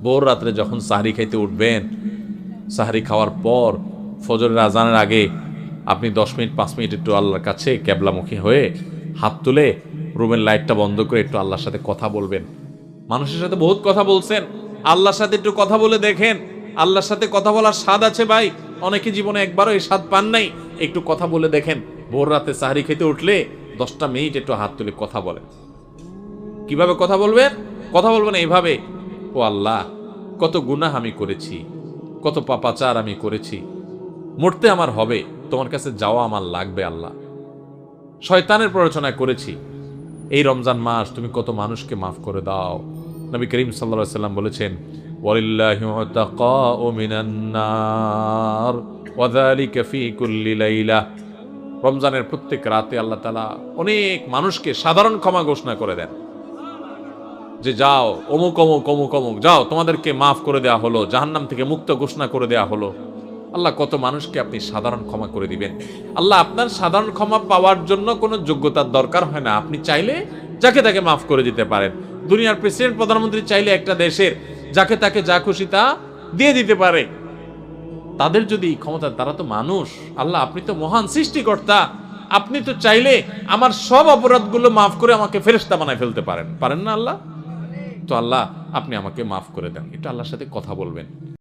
ভোর রাত্রে যখন সাহরি খাইতে উঠবেন, সাহরি খাওয়ার পর ফজরের আজানের আগে আপনি 10 মিনিট 5 মিনিট একটু আল্লাহর কাছে ক্যাবলামুখী হয়ে হাত তুলে রুমের লাইটটা বন্ধ করে একটু আল্লাহর সাথে কথা বলবেন। মানুষের সাথে বহুত কথা বলছেন, আল্লাহর সাথে একটু কথা বলে দেখেন। আল্লাহর সাথে কথা বলার স্বাদ আছে ভাই, অনেকে জীবনে একবারও এই স্বাদ পান নাই। একটু কথা বলে দেখেন, ভোর রাতে সাহরি খেতে উঠলে 10টা মিনিট একটু হাত তুলে কথা বলেন। কিভাবে কথা বলবেন? কথা বলবেন এইভাবে, ও আল্লাহ, কত গুনাহ আমি করেছি, কত পাপাচার আমি করেছি, মরতে আমার হবে, তোমার কাছে যাওয়া আমার লাগবে আল্লাহ, শয়তানের প্ররোচনা করেছি, এই রমজান মাস তুমি কত মানুষকে মাফ করে দাও। নবী করিম সাল্লাল্লাহু আলাইহি ওয়াসাল্লাম বলেছেন, ওয়ালিল্লাহি উতাকাউ মিনান নার ওয়া যালিকা ফি কুল্লি লাইলা। রমজানের প্রত্যেক রাতে আল্লাহ তাআলা অনেক মানুষকে সাধারণ ক্ষমা ঘোষণা করে দেন, যে যাও অমুক অমুক অমুক অমুক, যাও তোমাদেরকে মাফ করে দেওয়া হলো, জাহান্নাম থেকে মুক্ত ঘোষণা করে দেওয়া হলো। আল্লাহ কত মানুষকে আপনি সাধারণ ক্ষমা করে দিবেন। আল্লাহ আপনার সাধারণ ক্ষমা পাওয়ার জন্য কোনো যোগ্যতার দরকার হয় না, আপনি চাইলে যাকে তাকে মাফ করে দিতে পারেন। দুনিয়ার প্রেসিডেন্ট প্রধানমন্ত্রী চাইলে একটা দেশের যাকে তাকে যা খুশি তা দিয়ে দিতে পারে। তাদের যদি ক্ষমতা, তারা তো মানুষ। আল্লাহ আপনি তো মহান সৃষ্টিকর্তা, আপনি তো চাইলে আমার সব অপরাধগুলো মাফ করে আমাকে ফেরেশতা বানায় ফেলতে পারেন, পারেন না আল্লাহ? তো আল্লাহ আপনি আমাকে মাফ করে দেন। এটা আল্লাহর সাথে কথা বলবেন।